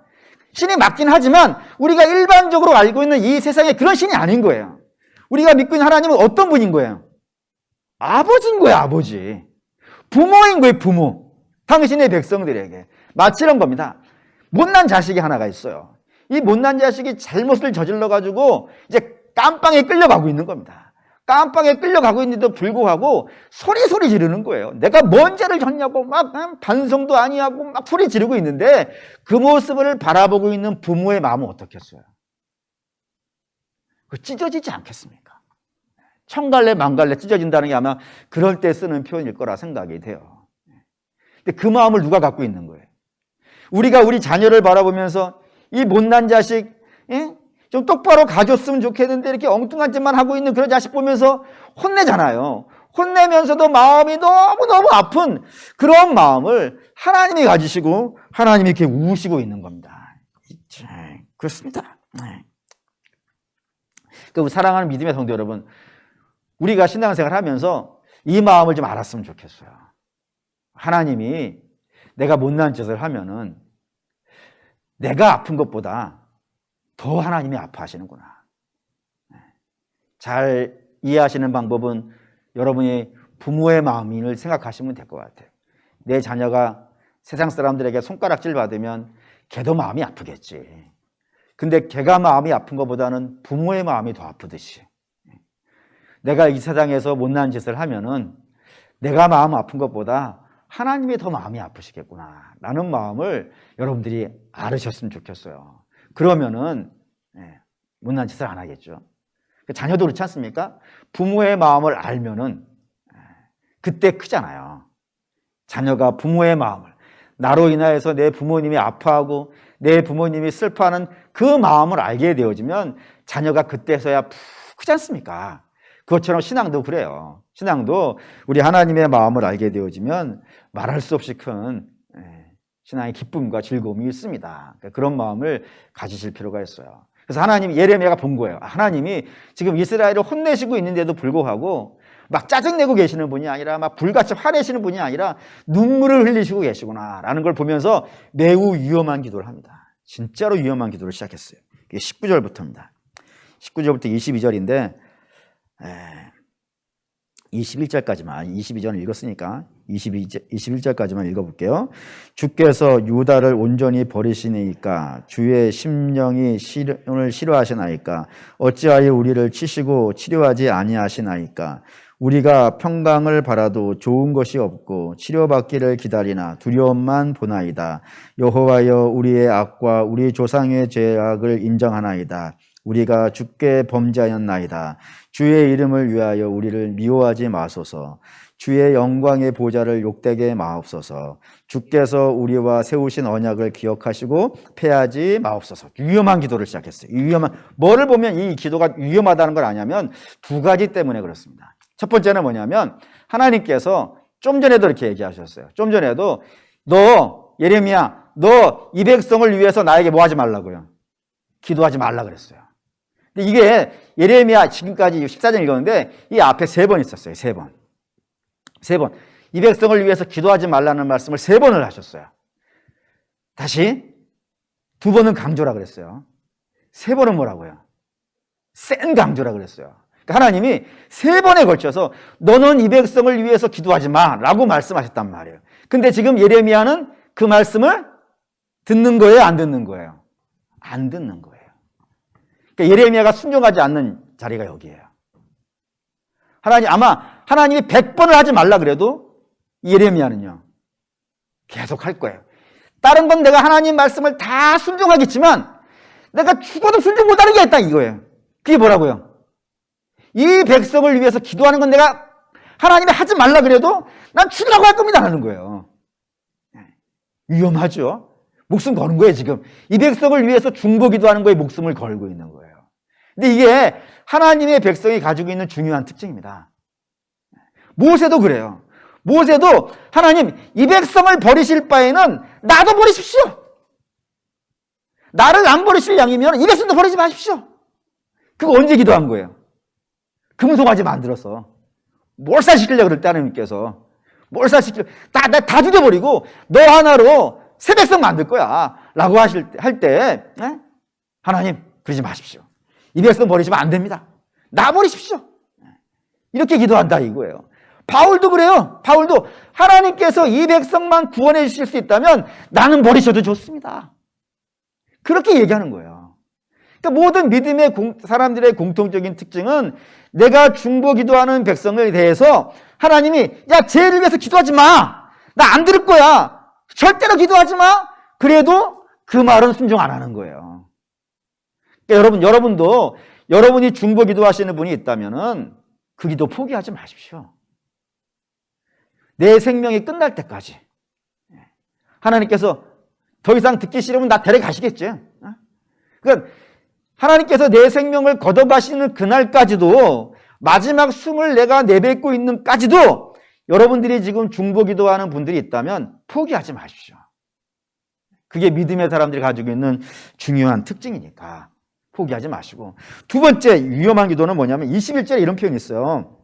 Speaker 1: 신이 맞긴 하지만 우리가 일반적으로 알고 있는 이 세상에 그런 신이 아닌 거예요. 우리가 믿고 있는 하나님은 어떤 분인 거예요? 아버지인 거예요. 아버지. 부모인 거예요. 부모. 당신의 백성들에게. 마치 이런 겁니다. 못난 자식이 하나가 있어요. 이 못난 자식이 잘못을 저질러가지고 이제 깜빵에 끌려가고 있는 겁니다. 깜빵에 끌려가고 있는데도 불구하고 소리 지르는 거예요. 내가 뭔 죄를 졌냐고 막 반성도 아니하고 막 소리 지르고 있는데 그 모습을 바라보고 있는 부모의 마음은 어떻겠어요? 그 찢어지지 않겠습니까? 천갈래 만갈래 찢어진다는 게 아마 그럴 때 쓰는 표현일 거라 생각이 돼요. 근데 그 마음을 누가 갖고 있는 거예요? 우리가 우리 자녀를 바라보면서 이 못난 자식, 좀 똑바로 가줬으면 좋겠는데 이렇게 엉뚱한 짓만 하고 있는 그런 자식 보면서 혼내잖아요. 혼내면서도 마음이 너무너무 아픈 그런 마음을 하나님이 가지시고 하나님이 이렇게 우시고 있는 겁니다. 그렇습니다. 그 사랑하는 믿음의 성도 여러분, 우리가 신앙생활 하면서 이 마음을 좀 알았으면 좋겠어요. 하나님이 내가 못난 짓을 하면은 내가 아픈 것보다 더 하나님이 아파하시는구나. 잘 이해하시는 방법은 여러분이 부모의 마음을 생각하시면 될 것 같아요. 내 자녀가 세상 사람들에게 손가락질 받으면 걔도 마음이 아프겠지. 근데 걔가 마음이 아픈 것보다는 부모의 마음이 더 아프듯이 내가 이 세상에서 못난 짓을 하면은 내가 마음 아픈 것보다 하나님이 더 마음이 아프시겠구나 라는 마음을 여러분들이 알으셨으면 좋겠어요. 그러면은 못난 짓을 안 하겠죠. 자녀도 그렇지 않습니까? 부모의 마음을 알면은 그때 크잖아요. 자녀가 부모의 마음을, 나로 인하여서 내 부모님이 아파하고 내 부모님이 슬퍼하는 그 마음을 알게 되어지면 자녀가 그때서야 푹 크지 않습니까? 그것처럼 신앙도 그래요. 신앙도 우리 하나님의 마음을 알게 되어지면 말할 수 없이 큰 신앙의 기쁨과 즐거움이 있습니다. 그런 마음을 가지실 필요가 있어요. 그래서 하나님이, 예레미야가 본 거예요. 하나님이 지금 이스라엘을 혼내시고 있는데도 불구하고 막 짜증내고 계시는 분이 아니라 막 불같이 화내시는 분이 아니라 눈물을 흘리시고 계시구나 라는 걸 보면서 매우 위험한 기도를 합니다. 진짜로 위험한 기도를 시작했어요. 이게 19절부터입니다. 19절부터 22절인데 21절까지만, 22절을 읽었으니까 21절까지만 읽어볼게요. 주께서 유다를 온전히 버리시니까 주의 심령이 시온을 싫어하시나이까? 어찌하여 우리를 치시고 치료하지 아니하시나이까? 우리가 평강을 바라도 좋은 것이 없고 치료받기를 기다리나 두려움만 보나이다. 여호와여, 우리의 악과 우리 조상의 죄악을 인정하나이다. 우리가 주께 범죄하였나이다. 주의 이름을 위하여 우리를 미워하지 마소서. 주의 영광의 보좌를 욕되게 마옵소서. 주께서 우리와 세우신 언약을 기억하시고 패하지 마옵소서. 위험한 기도를 시작했어요. 뭐를 보면 이 기도가 위험하다는 걸 아냐면 두 가지 때문에 그렇습니다. 첫 번째는 뭐냐면 하나님께서 좀 전에도 이렇게 얘기하셨어요. 좀 전에도 너 예레미야, 너 이 백성을 위해서 나에게 뭐 하지 말라고요? 기도하지 말라 그랬어요. 근데 이게 예레미야 지금까지 14장 읽었는데 이 앞에 3번 있었어요. 3번. 이 백성을 위해서 기도하지 말라는 말씀을 3번을 하셨어요. 다시 2번은 강조라 그랬어요. 3번은 뭐라고요? 센 강조라 그랬어요. 그러니까 하나님이 3번에 걸쳐서 너는 이 백성을 위해서 기도하지 마 라고 말씀하셨단 말이에요. 근데 지금 예레미야는 그 말씀을 듣는 거예요? 안 듣는 거예요? 안 듣는 거예요. 그러니까 예레미야가 순종하지 않는 자리가 여기예요. 하나님이 100번을 하지 말라 그래도 예레미야는요 계속 할 거예요. 다른 건 내가 하나님 말씀을 다 순종하겠지만 내가 죽어도 순종 못하는 게 있다 이거예요. 그게 뭐라고요? 이 백성을 위해서 기도하는 건 내가 하나님이 하지 말라 그래도 난 죽으라고 할 겁니다 하는 거예요. 위험하죠. 목숨 거는 거예요 지금. 이 백성을 위해서 중보 기도하는 거에 목숨을 걸고 있는 거예요. 근데 이게 하나님의 백성이 가지고 있는 중요한 특징입니다. 모세도 그래요. 모세도 하나님 이 백성을 버리실 바에는 나도 버리십시오. 나를 안 버리실 양이면 이 백성도 버리지 마십시오. 그거 언제 기도한 거예요? 금송아지 만들어서 몰살시키려고 그럴 때 하나님께서 몰살시키려고 다 죽여버리고 너 하나로 새 백성 만들 거야 라고 할 때 하나님 그러지 마십시오. 이 백성 버리시면 안 됩니다. 나 버리십시오. 이렇게 기도한다 이거예요. 바울도 그래요. 바울도 하나님께서 이 백성만 구원해 주실 수 있다면 나는 버리셔도 좋습니다. 그렇게 얘기하는 거예요. 그러니까 모든 믿음의 사람들의 공통적인 특징은 내가 중보 기도하는 백성에 대해서 하나님이 야 쟤를 위해서 기도하지 마. 나 안 들을 거야. 절대로 기도하지 마. 그래도 그 말은 순종 안 하는 거예요. 그러니까 여러분도 여러분이 중보 기도하시는 분이 있다면은 그 기도 포기하지 마십시오. 내 생명이 끝날 때까지. 하나님께서 더 이상 듣기 싫으면 나 데려가시겠지. 그러니까 하나님께서 내 생명을 걷어가시는 그날까지도 마지막 숨을 내가 내뱉고 있는까지도 여러분들이 지금 중보 기도하는 분들이 있다면 포기하지 마십시오. 그게 믿음의 사람들이 가지고 있는 중요한 특징이니까 포기하지 마시고. 두 번째 위험한 기도는 뭐냐면 21절에 이런 표현이 있어요.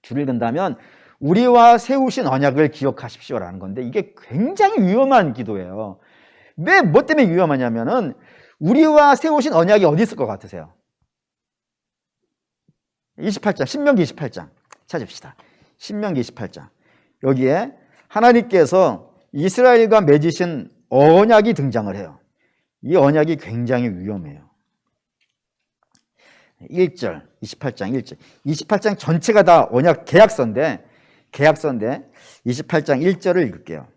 Speaker 1: 줄을 긋다면 우리와 세우신 언약을 기억하십시오라는 건데 이게 굉장히 위험한 기도예요. 왜 뭐 때문에 위험하냐면은 우리와 세우신 언약이 어디 있을 것 같으세요? 28장, 신명기 28장 찾읍시다. 신명기 28장. 여기에 하나님께서 이스라엘과 맺으신 언약이 등장을 해요. 이 언약이 굉장히 위험해요. 1절, 28장 1절. 28장 전체가 다 언약 계약서인데 28장 1절을 읽을게요.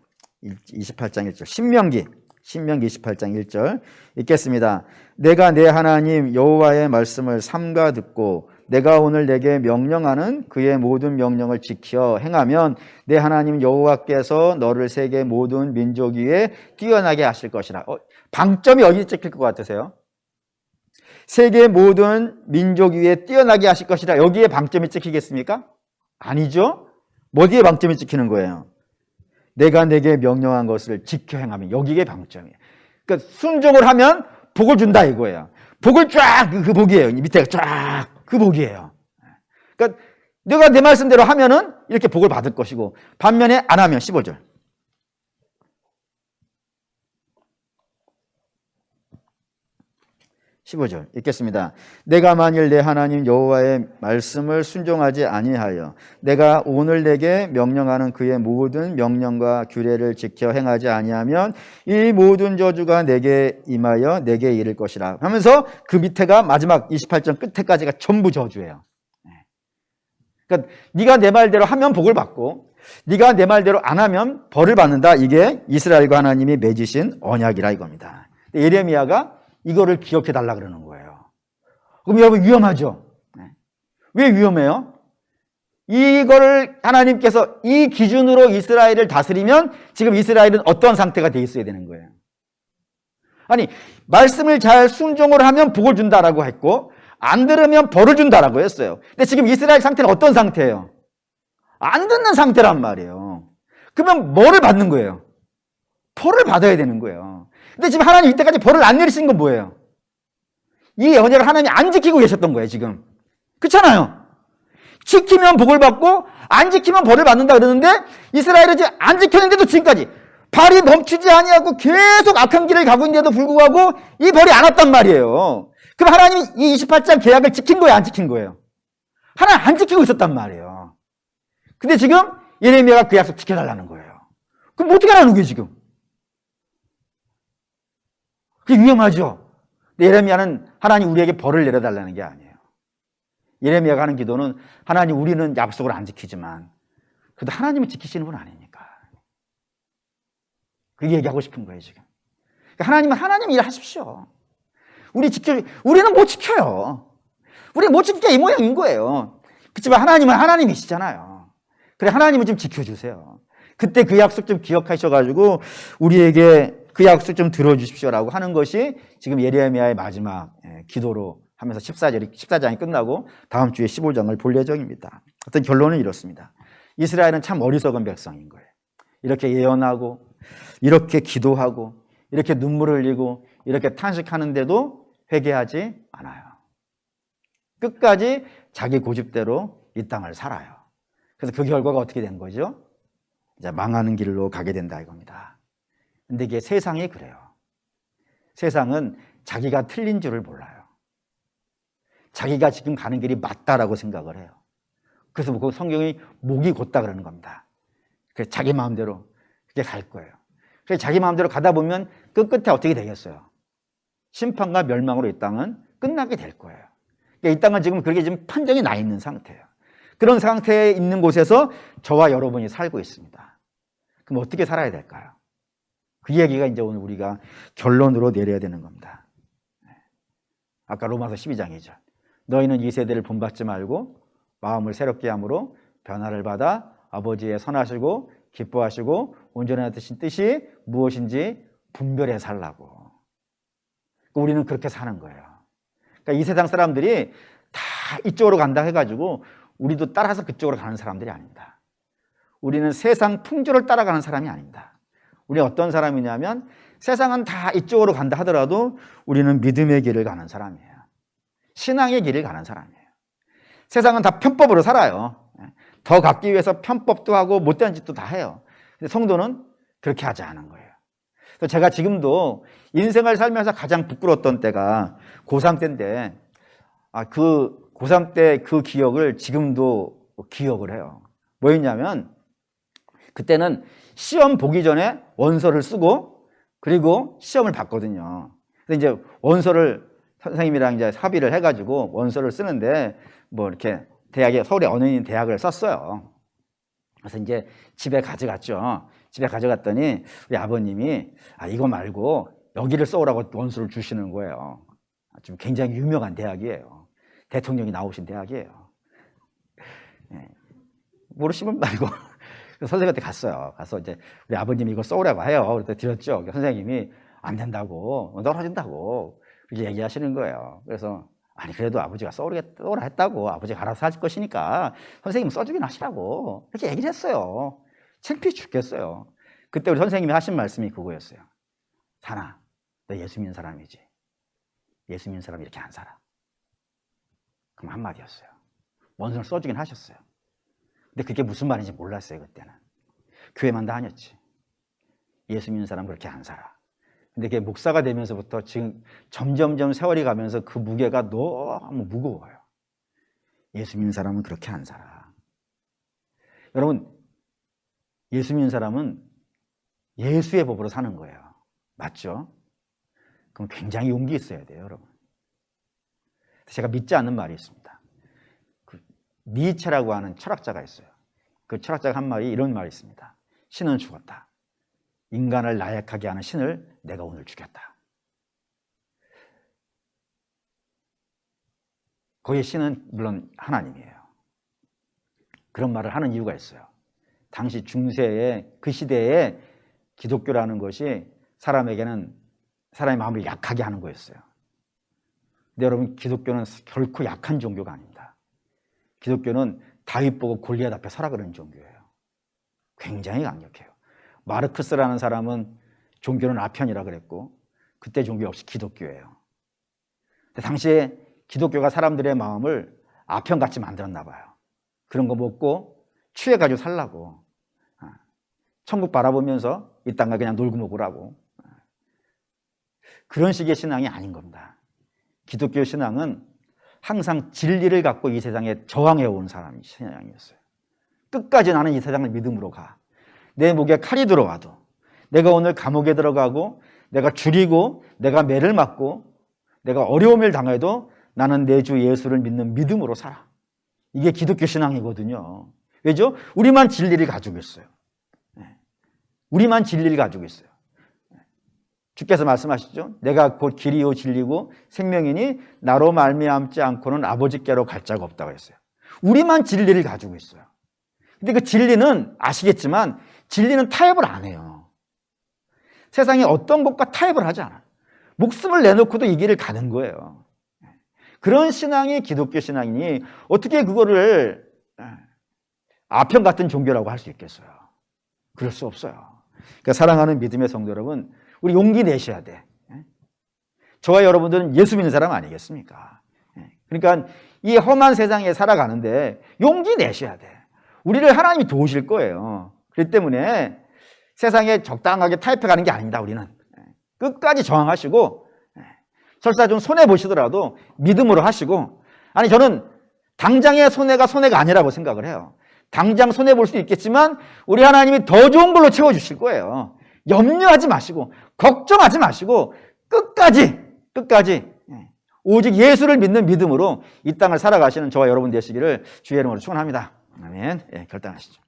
Speaker 1: 28장 1절. 신명기 28장 1절 읽겠습니다. 내가 내 하나님 여호와의 말씀을 삼가 듣고 내가 오늘 내게 명령하는 그의 모든 명령을 지켜 행하면 내 하나님 여호와께서 너를 세계 모든 민족 위에 뛰어나게 하실 것이라. 방점이 어디 찍힐 것 같으세요? 세계 모든 민족 위에 뛰어나게 하실 것이라. 여기에 방점이 찍히겠습니까? 아니죠. 어디에 방점이 찍히는 거예요? 내가 내게 명령한 것을 지켜 행하면 여기에 방점이에요. 그러니까 순종을 하면 복을 준다 이거예요. 복을 쫙 그 복이에요. 밑에 쫙 그 복이에요. 그러니까 내가 내 말씀대로 하면은 이렇게 복을 받을 것이고 반면에 안 하면 15절. 15절 읽겠습니다. 내가 만일 내 하나님 여호와의 말씀을 순종하지 아니하여 내가 오늘 내게 명령하는 그의 모든 명령과 규례를 지켜 행하지 아니하면 이 모든 저주가 내게 임하여 내게 이를 것이라 하면서 그 밑에가 마지막 28절 끝에까지가 전부 저주예요. 그러니까 네가 내 말대로 하면 복을 받고 네가 내 말대로 안 하면 벌을 받는다. 이게 이스라엘과 하나님이 맺으신 언약이라 이겁니다. 예레미야가 이거를 기억해 달라 그러는 거예요. 그럼 여러분 위험하죠? 왜 위험해요? 이거를 하나님께서 이 기준으로 이스라엘을 다스리면 지금 이스라엘은 어떤 상태가 돼 있어야 되는 거예요? 아니, 말씀을 잘 순종을 하면 복을 준다라고 했고 안 들으면 벌을 준다라고 했어요. 근데 지금 이스라엘 상태는 어떤 상태예요? 안 듣는 상태란 말이에요. 그러면 뭐를 받는 거예요? 벌을 받아야 되는 거예요. 근데 지금 하나님 이때까지 벌을 안 내리신 건 뭐예요? 이 언약을 하나님이 안 지키고 계셨던 거예요, 지금. 그렇잖아요. 지키면 복을 받고 안 지키면 벌을 받는다 그러는데 이스라엘은 지금 안 지켰는데도 지금까지 발이 멈추지 아니하고 계속 악한 길을 가고 있는데도 불구하고 이 벌이 안 왔단 말이에요. 그럼 하나님이 이 28장 계약을 지킨 거예요, 안 지킨 거예요? 하나님 안 지키고 있었단 말이에요. 근데 지금 예레미야가 그 약속 지켜달라는 거예요. 그럼 어떻게 하라는 거예요, 지금? 그게 위험하죠. 예레미야는 하나님 우리에게 벌을 내려달라는 게 아니에요. 예레미야가 하는 기도는 하나님 우리는 약속을 안 지키지만 그래도 하나님은 지키시는 분 아니니까. 그게 얘기하고 싶은 거예요, 지금. 그러니까 하나님은 하나님 일 하십시오. 우리는 못 지켜요. 우리는 못 지키니까 이 모양인 거예요. 그렇지만 하나님은 하나님이시잖아요. 그래, 하나님은 좀 지켜주세요. 그때 그 약속 좀 기억하셔가지고 우리에게 그 약속 좀 들어주십시오라고 하는 것이 지금 예레미야의 마지막 기도로 하면서 14장이 끝나고 다음 주에 15장을 볼 예정입니다. 어떤 결론은 이렇습니다. 이스라엘은 참 어리석은 백성인 거예요. 이렇게 예언하고 이렇게 기도하고 이렇게 눈물을 흘리고 이렇게 탄식하는데도 회개하지 않아요. 끝까지 자기 고집대로 이 땅을 살아요. 그래서 그 결과가 어떻게 된 거죠? 이제 망하는 길로 가게 된다 이겁니다. 근데 이게 세상이 그래요. 세상은 자기가 틀린 줄을 몰라요. 자기가 지금 가는 길이 맞다라고 생각을 해요. 그래서 그 성경이 목이 곧다 그러는 겁니다. 그래서 자기 마음대로 그렇게 갈 거예요. 그래서 자기 마음대로 가다 보면 끝에 어떻게 되겠어요? 심판과 멸망으로 이 땅은 끝나게 될 거예요. 그러니까 이 땅은 지금 그렇게 지금 판정이 나 있는 상태예요. 그런 상태에 있는 곳에서 저와 여러분이 살고 있습니다. 그럼 어떻게 살아야 될까요? 그 얘기가 이제 오늘 우리가 결론으로 내려야 되는 겁니다. 아까 로마서 12장이죠. 너희는 이 세대를 본받지 말고 마음을 새롭게 함으로 변화를 받아 아버지의 선하시고 기뻐하시고 온전하신 뜻이 무엇인지 분별해 살라고. 우리는 그렇게 사는 거예요. 그러니까 이 세상 사람들이 다 이쪽으로 간다 해가지고 우리도 따라서 그쪽으로 가는 사람들이 아닙니다. 우리는 세상 풍조를 따라가는 사람이 아닙니다. 우리는 어떤 사람이냐면 세상은 다 이쪽으로 간다 하더라도 우리는 믿음의 길을 가는 사람이에요. 신앙의 길을 가는 사람이에요. 세상은 다 편법으로 살아요. 더 갖기 위해서 편법도 하고 못된 짓도 다 해요. 근데 성도는 그렇게 하지 않은 거예요. 그래서 제가 지금도 인생을 살면서 가장 부끄러웠던 때가 고3 때인데 그 고3 때 그 기억을 지금도 기억을 해요. 뭐였냐면 그때는 시험 보기 전에 원서를 쓰고 그리고 시험을 봤거든요. 그래서 이제 원서를 선생님이랑 이제 합의를 해가지고 원서를 쓰는데 뭐 이렇게 대학에 서울의 어느 대학을 썼어요. 그래서 이제 집에 가져갔죠. 집에 가져갔더니 우리 아버님이 이거 말고 여기를 써오라고 원서를 주시는 거예요. 좀 굉장히 유명한 대학이에요. 대통령이 나오신 대학이에요. 모르시면 말고 선생님한테 갔어요. 가서 이제 우리 아버님이 이거 써오라고 해요. 그래서 드렸죠. 선생님이 안 된다고, 떨어진다고 그렇게 얘기하시는 거예요. 그래서 그래도 아버지가 써오라 했다고, 아버지가 알아서 하실 것이니까 선생님 써주긴 하시라고 이렇게 얘기를 했어요. 창피해 죽겠어요. 그때 우리 선생님이 하신 말씀이 그거였어요. 산아, 너 예수 믿는 사람이지. 예수 믿는 사람이 이렇게 안 살아. 그럼 한마디였어요. 원서를 써주긴 하셨어요. 근데 그게 무슨 말인지 몰랐어요. 그때는 교회만 다녔지. 예수 믿는 사람은 그렇게 안 살아. 근데 그게 목사가 되면서부터 지금 점점점 세월이 가면서 그 무게가 너무 무거워요. 예수 믿는 사람은 그렇게 안 살아. 여러분, 예수 믿는 사람은 예수의 법으로 사는 거예요. 맞죠? 그럼 굉장히 용기 있어야 돼요, 여러분. 제가 믿지 않는 말이 있습니다. 니체라고 하는 철학자가 있어요. 그 철학자가 한 말이 이런 말이 있습니다. 신은 죽었다. 인간을 나약하게 하는 신을 내가 오늘 죽였다. 거기에 신은 물론 하나님이에요. 그런 말을 하는 이유가 있어요. 당시 중세의 그 시대에 기독교라는 것이 사람에게는 사람의 마음을 약하게 하는 거였어요. 근데 여러분, 기독교는 결코 약한 종교가 아닙니다. 기독교는 다윗 보고 골리앗 앞에 서라 그러는 종교예요. 굉장히 강력해요. 마르크스라는 사람은 종교는 아편이라 그랬고 그때 종교 역시 기독교예요. 근데 당시에 기독교가 사람들의 마음을 아편같이 만들었나 봐요. 그런 거 먹고 취해가지고 살라고. 천국 바라보면서 이 땅을 그냥 놀고 먹으라고. 그런 식의 신앙이 아닌 겁니다. 기독교 신앙은 항상 진리를 갖고 이 세상에 저항해 온 사람이 신앙이었어요. 끝까지 나는 이 세상을 믿음으로 가. 내 목에 칼이 들어와도, 내가 오늘 감옥에 들어가고, 내가 줄이고, 내가 매를 맞고, 내가 어려움을 당해도 나는 내 주 예수를 믿는 믿음으로 살아. 이게 기독교 신앙이거든요. 왜죠? 우리만 진리를 가지고 있어요. 우리만 진리를 가지고 있어요. 주께서 말씀하시죠. 내가 곧 길이요 진리고 생명이니 나로 말미암지 않고는 아버지께로 갈 자가 없다고 했어요. 우리만 진리를 가지고 있어요. 근데 그 진리는 아시겠지만 진리는 타협을 안 해요. 세상에 어떤 것과 타협을 하지 않아요. 목숨을 내놓고도 이 길을 가는 거예요. 그런 신앙이 기독교 신앙이니 어떻게 그거를 아편 같은 종교라고 할 수 있겠어요? 그럴 수 없어요. 그러니까 사랑하는 믿음의 성도 여러분, 우리 용기 내셔야 돼. 저와 여러분들은 예수 믿는 사람 아니겠습니까? 그러니까 이 험한 세상에 살아가는데 용기 내셔야 돼. 우리를 하나님이 도우실 거예요. 그렇기 때문에 세상에 적당하게 타협해가는 게 아닙니다. 우리는 끝까지 저항하시고, 설사 좀 손해보시더라도 믿음으로 하시고, 아니 저는 당장의 손해가 손해가 아니라고 생각을 해요. 당장 손해볼 수 있겠지만 우리 하나님이 더 좋은 걸로 채워주실 거예요. 염려하지 마시고 걱정하지 마시고 끝까지 오직 예수를 믿는 믿음으로 이 땅을 살아가시는 저와 여러분 되시기를 주의 이름으로 축원합니다. 아멘. 결단하시죠.